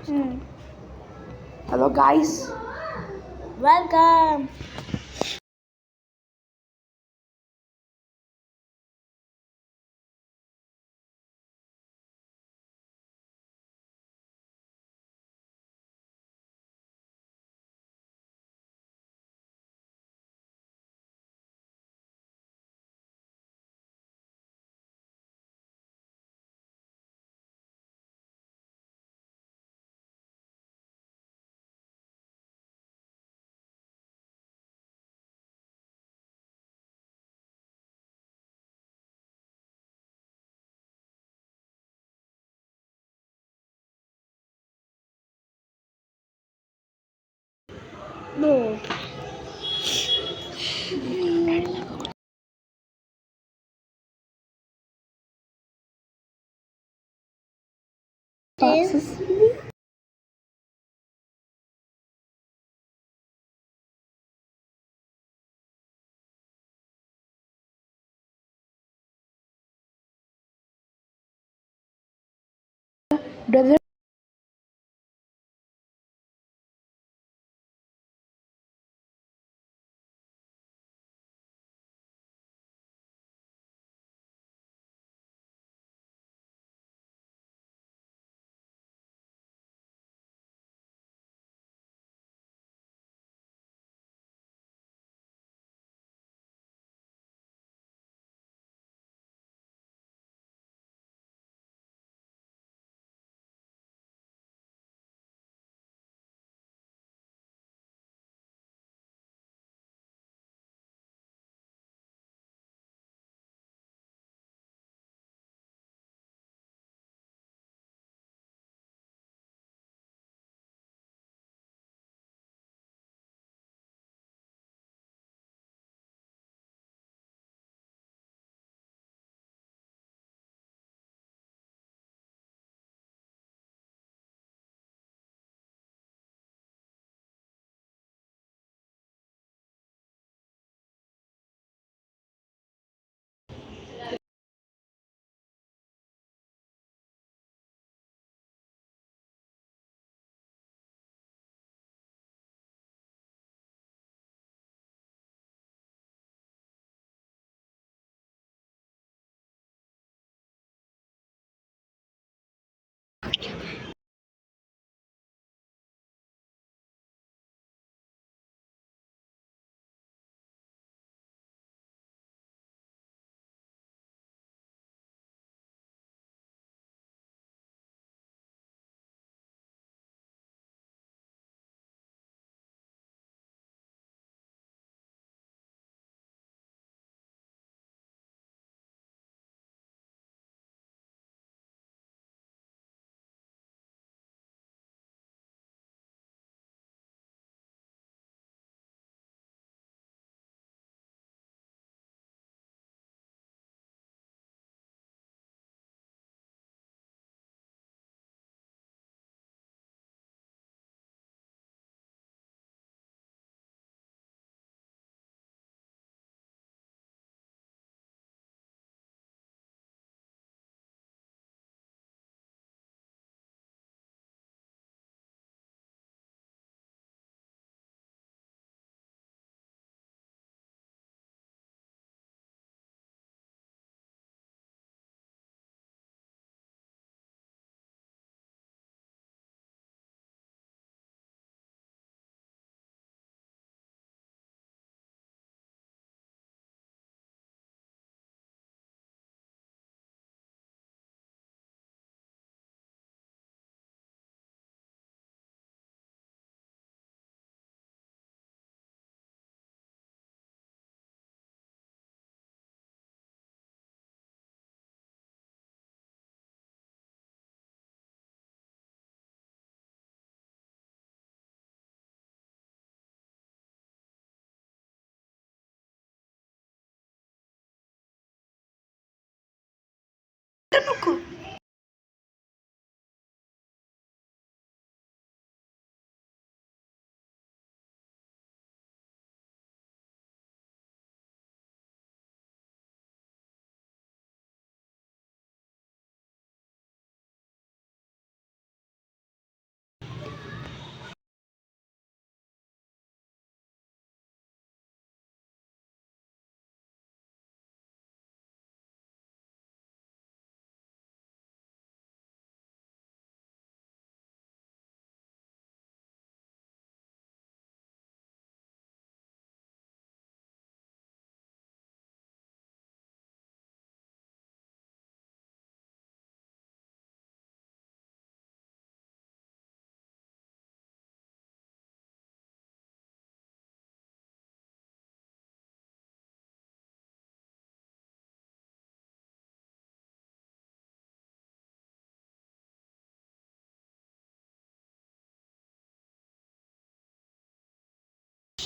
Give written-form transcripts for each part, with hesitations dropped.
Hmm. Hello, guys. Welcome. No. Taxes. Brother,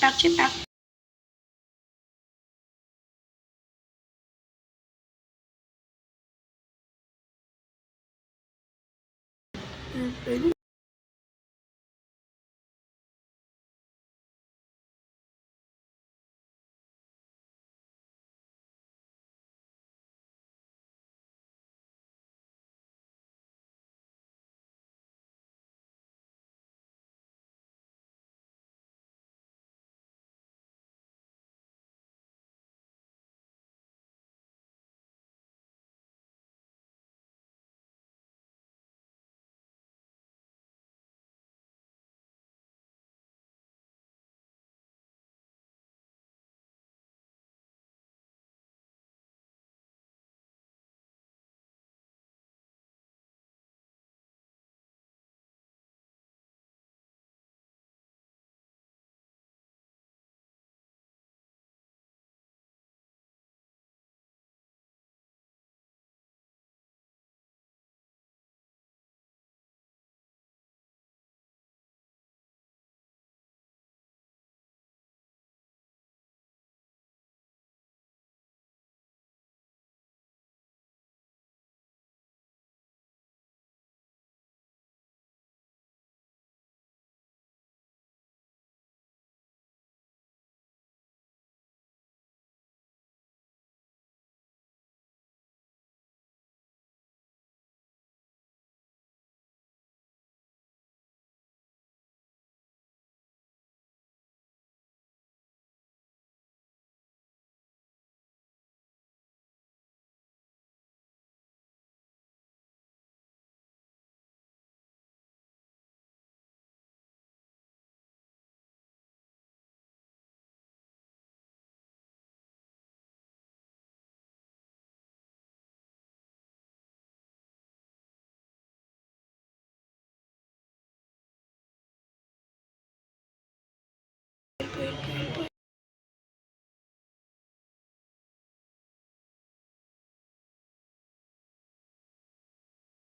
pack చేయి pack.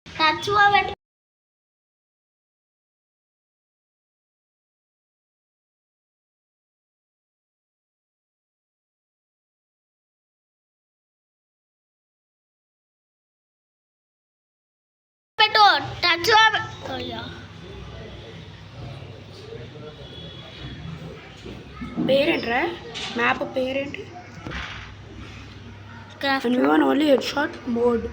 Touch పెట్టి పెట్టు touch పేరేంట్రా మ్యాప్ పేరేంటి? Craft And we want only headshot mode.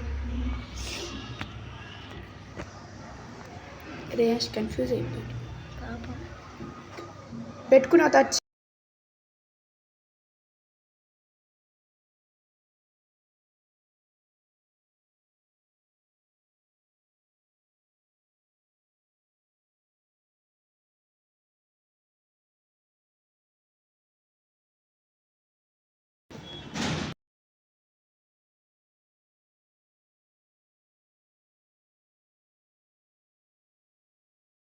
రేష్ confuse అయిపోయింది. పెట్టుకున్న టచ్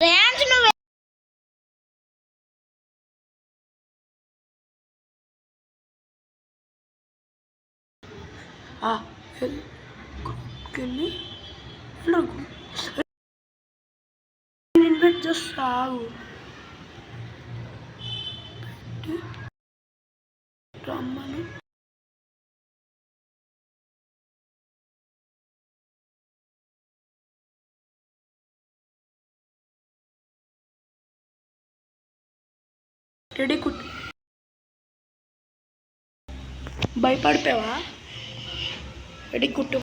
రేంజ్ నువ్వు వెళ్ళి ఇన్వైట్ జస్ట్ ఆగు రమ్మని రెడీ కుట్టు. భయపడిపోయావా? రెడీ కుట్టు.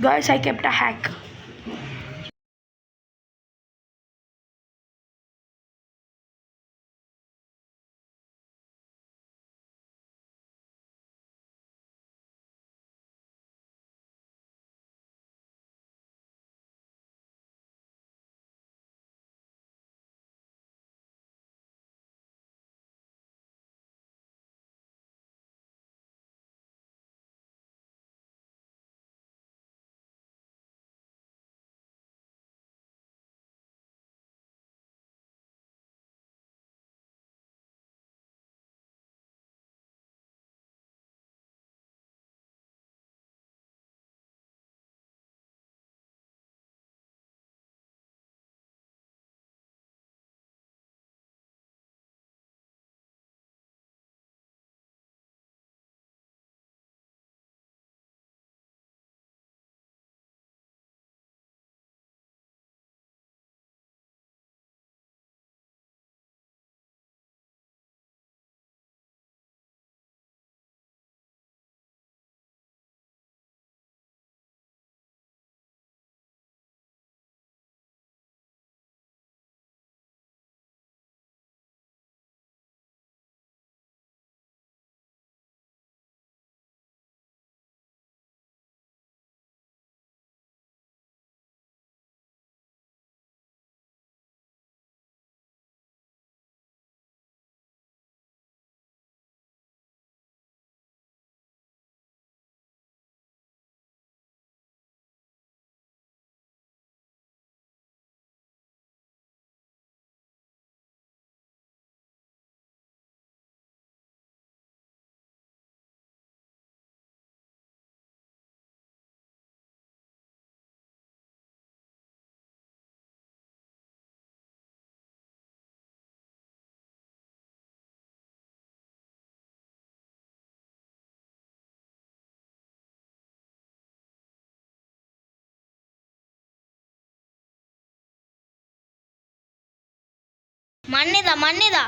Guys, I kept a hack. మన్నిదా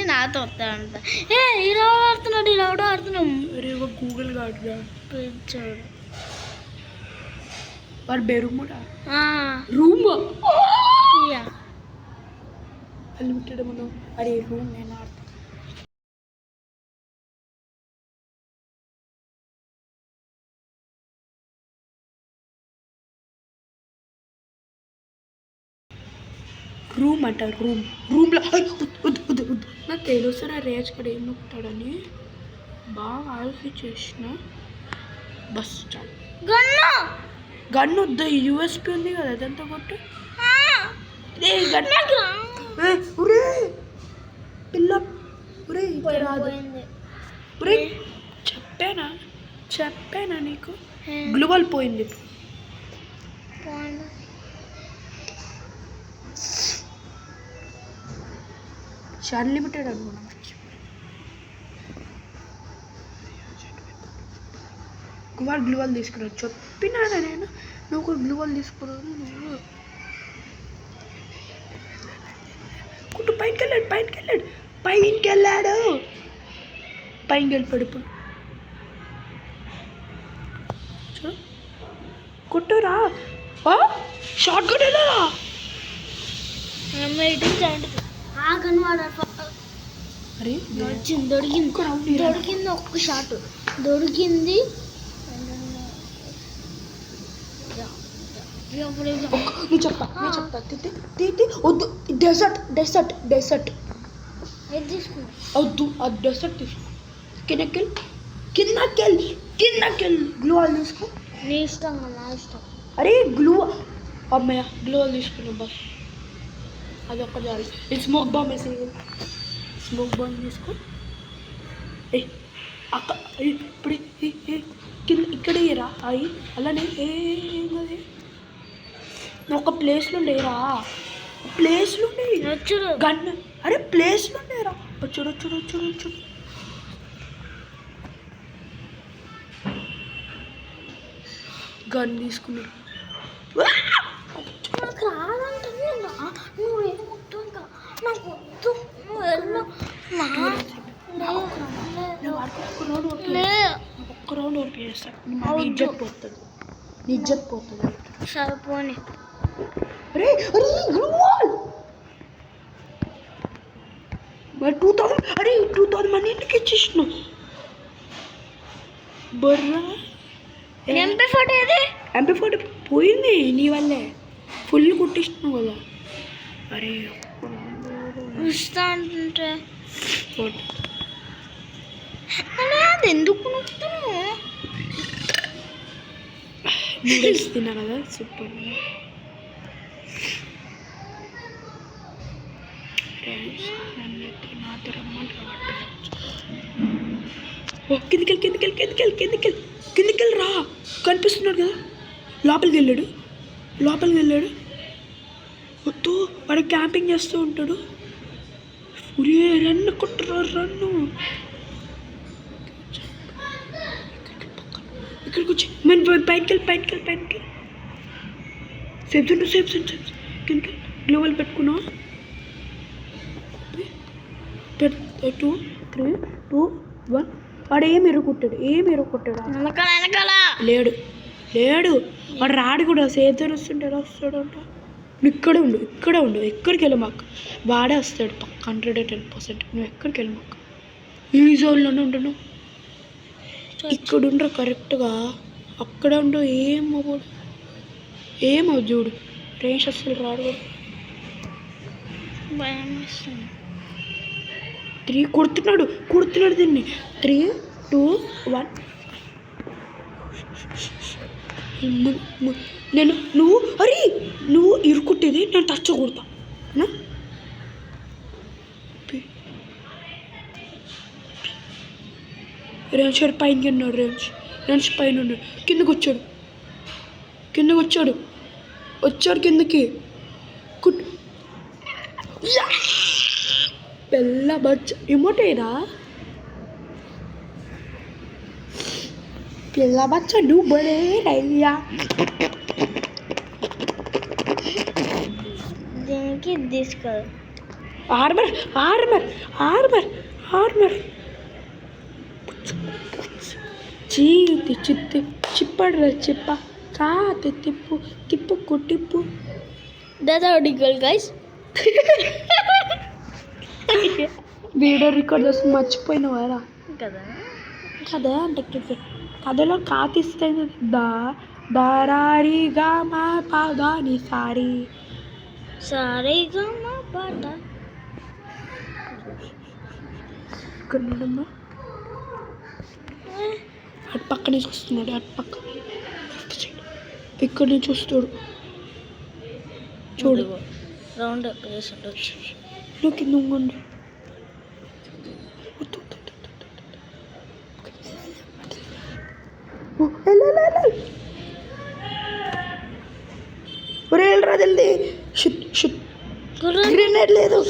నాతో వస్తాడంట. ఇలా ఆడుతున్నాడు, ఇలా కూడా ఆడుతున్నాం. రేపు గూగుల్ గాడుగా వాడు బెరూముడా రూమ్ అన్లిమిటెడ్ మనం అరే రూమ్ నేను ఆడతాను. రూమ్ అంట రూమ్లో వద్దు నాకు తెలుసు నా రేజ్ కూడా ఏం నొక్కుతాడని బాగా ఆలోచించేసిన బస్ చాలు గన్ వద్దు యూఎస్పీ ఉంది కదా అదంతా కొట్టు ఒరే పిల్ల ఒరే రాదు ఒరే చెప్పానా నీకు గ్లూవల్ పోయింది అన్లిమిటెడ్ అనుకున్నా వాడు గ్లూవల్ తీసుకున్నాడు చెప్పినాడా నేను నువ్వు కూడా గ్లూవల్ తీసుకున్నావు నువ్వు కుట్టు పైకి వెళ్ళాడు పైకి వెళ్ళిపోయాడు ఇప్పుడు కుట్టురా షార్ట్ కట్ వెళ్ళరా అరే దొరికింది ఒక్క షాట్ దొరికింది నేను చెప్తా తీతి వద్దు డెసర్ట్ వద్దు ఆ డెసర్ట్ తీసుకో కిందకెళ్ళి గ్లూవాల్ తీసుకో నీ ఇష్టం నా ఇష్టం అరే అమ్మయ్య గ్లూవాల్ తీసుకున్నాం బస్ అది ఒక్క జాలి ఇది స్మోక్ బాంబ్ తీసుకో అక్క ఇప్పుడు కింద ఇక్కడే రా అయ్యి అలానే ఏది ఒక ప్లేస్లో లేరా గన్ అరే ప్లేస్లో లేరా వచ్చుడు గన్ తీసుకున్నాడు నాకు రాదంటే నువ్వు ఏమొద్దు ఇంకా నాకు వద్దు నువ్వు వెళ్ళు ఒక్క రౌండ్ ఓడిపి చేస్తాను నిజ్జత్ పోతుంది సరిపోని అరే గ్లూవాల్ 2000 అరే 2000 మనీ ఎందుకు ఇచ్చేసినావు బర్రా MP40 పోయింది నీ వల్లే ఫుల్ కుట్టిస్తున్నావు కదా అరే ఇస్తా అంటే అది ఎందుకు నొక్కుతున్నావు నూడిల్స్ తిన్నా కదా సూపర్ నాతో రమ్మంటారు కిందికెళ్ళి రా కనిపిస్తున్నాడు కదా లోపలికి వెళ్ళాడు వద్దు వాడు క్యాంపింగ్ చేస్తూ ఉంటాడు ఒరే రన్ను కొట్టరా రన్ను ఇక్కడికి వచ్చి మేము పైకి సేఫ్ కిందకి గ్లోవల్ పెట్టుకున్నావు 2 3 2 1 వాడు ఏమి ఎరుకుంటాడు లేడు వాడు రాడు కూడా సేతురు వస్తుంటే ఎలా వస్తాడు అంట నువ్వు ఇక్కడే ఉండు ఎక్కడికి వెళ్ళి మాకు వాడే వస్తాడు 110%. నువ్వు ఎక్కడికి వెళ్ళి మాకు ఈ జోన్లోనే ఉండు ఇక్కడ ఉండరు కరెక్ట్గా అక్కడే ఉండు ఏమో చూడు రేష్ అసలు రాడు కూడా భయం వేస్తుంది 3 కొడుతున్నాడు దీన్ని 3 2 1 నువ్వు ఇరుకుట్టేది నేను టచ్ కొడతా రేంజ్ పైన ఉన్నాడు రేంజ్ పైన ఉన్నాడు కిందకి వచ్చాడు కిందకి పెళ్ళ బచ్చ ఇమోటేరా పిల్ల బచ్చ నువ్వు బడే రయ్యా దీనికి తీసుకో ఆర్మర్ చిప్ప కాతి తిప్పు దాదాపు గైస్ వీడియో రికార్డ్ చేసి మర్చిపోయినవారా కదా అంటే కథలో కాతిస్తే దారారిగా మా పాగాని సారీ సారీగా ఇక్కడ నుండమ్మా అటు పక్క నుంచి వస్తున్నాడు అటు పక్క ఇక్కడ నుంచి వస్తాడు చూడు రౌండ్ వేసి నువ్వు కింద ఉంగండి రా జల్దీ గ్రెనేడ్ లేదు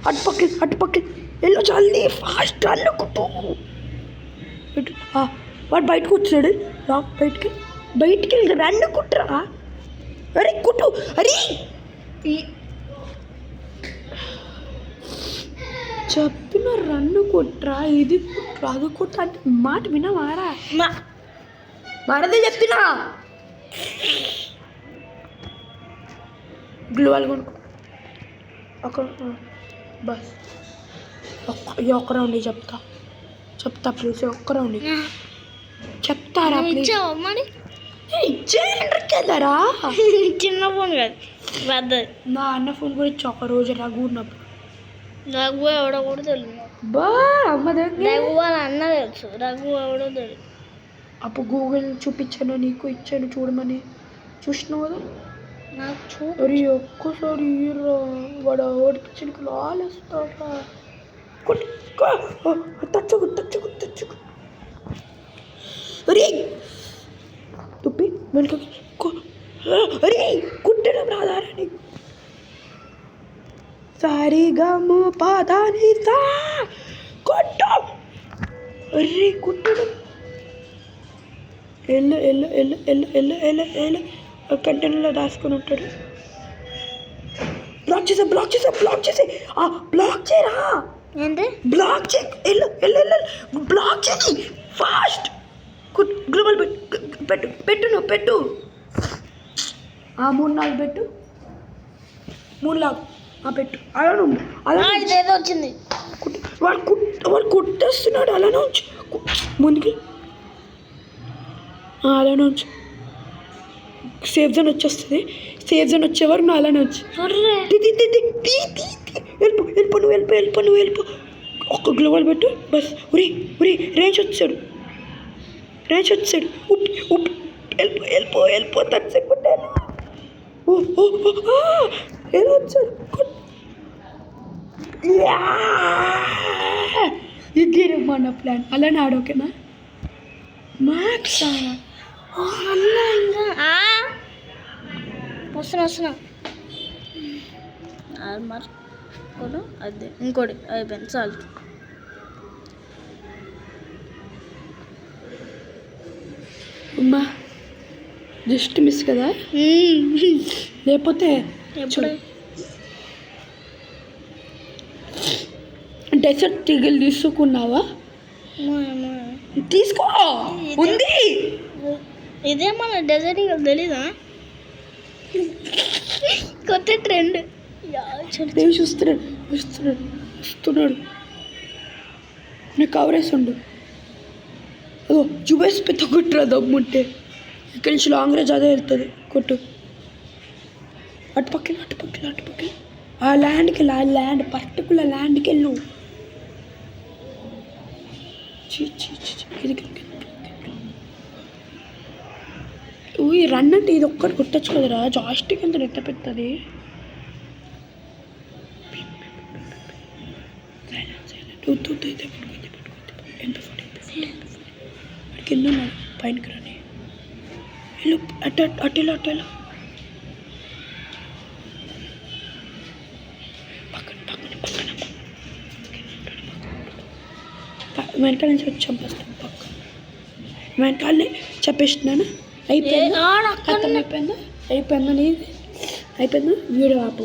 అటు పక్క వెళ్ళు జల్దీ ఫాస్ట్ అనుకుంటూ వాడు బయటకు వచ్చాడు బయటికి వెళ్ళి రన్ను కుట్టరా అరే కుట్టు అరే చెప్పిన రన్ను కుట్రా ఇది కుట్రా అది కుట్రా అంటే మాట వినవారా మారదే చెప్తున్నా గ్లూవాల్ కొనుక్కో బస్ ఒక్క రౌండ్ చెప్తా ప్లీజ్ ఒక్క రౌండ్ చెప్తారా ప్లీజ్ మరి ఇచ్చేరా చిన్న ఫోన్ కాదు పెద్దది నా అన్న ఫోన్ కూడా ఇచ్చా ఒక రోజు రఘు ఉన్నప్పుడు రఘు ఎవడో కూడా తెలియదు బా అమ్మ దగ్గర రఘు వాళ్ళ అన్న తెలుసు రఘు ఎవడో తెలియదు అప్పుడు గూగుల్ చూపించాను నీకు ఇచ్చాను చూడమని చూసినావు కదా నాకు అరే ఒక్కసారి వాడు ఓడిపించడానికి లాలేస్తాడా తచ్చుకు అరే తుప్పి వెనుక అరే కుట్టడం రాదారని సారీగా మా పాదాని సా కొట్టు అరే కుట్టడం ఎల్లు కంటైనర్లో దాచుకొని ఉంటాడు బ్లాక్ చేసే బ్లాక్ చేయరా ఏంటి బ్లాక్ చేయి ఎల్లు బ్లాక్ చేయి ఫాస్ట్ గ్లోబల్ పెట్టు 3-4 పెట్టు 3 పెట్టు అలా ఇదేదో వచ్చింది వాడు కుట్టేస్తున్నాడు అలానే ఉంచు ముందుకి అలానే ఉంచు సేఫ్ జోన్ వచ్చేస్తుంది సేఫ్ జోన్ వచ్చేవారు నువ్వు అలానే వచ్చి వెళ్ళిపో నువ్వు వెళ్ళిపో ఒక్క గ్లోబల్ పెట్టు బస్ ఉరి రేంజ్ వచ్చాడు వెళ్ళిపో తట్టుకుంటాను ఎలా వచ్చాడు ఇది మన ప్లాన్ అలానే ఆడోకేనా మ్యాక్స్ వస్తున్నా ఆర్మర్ కొను అదే ఇంకోటి అయిపోయింది చాలు అమ్మా జస్ట్ మిస్ కదా లేకపోతే డెసర్ట్ తీగలు తీసుకున్నావా తీసుకో ఉంది ఇదే మన డెజర్ట్ తెలీదా కొత్త ట్రెండ్ చూస్తున్నాడు నేను కవరేసి ఉండు అదో చూపేసి పెద్ద కొట్టురా దమ్ముంటే ఇక్కడి నుంచి లాంగ్ రేంజ్ అదే వెళ్తుంది కొట్టు అటుపక్కన ఆ ల్యాండ్కి ల్యాండ్ పర్టికులర్ ల్యాండ్కి వెళ్ళు ఈ రన్ అంటే ఇది ఒక్కటి కొట్టచ్చు కదరా జాస్టిక్ ఎంత నెట్ట పెడుతుంది కింద ఉన్నాడు పైనకి రాని వెళ్ళు అట్టేలా వెనకాల నుంచి వచ్చి చంపేస్తాను పక్క వెనకాలనే చెప్పేస్తున్నాను అయిపోయిందా నీది అయిపోయిందా వీడియో ఆపు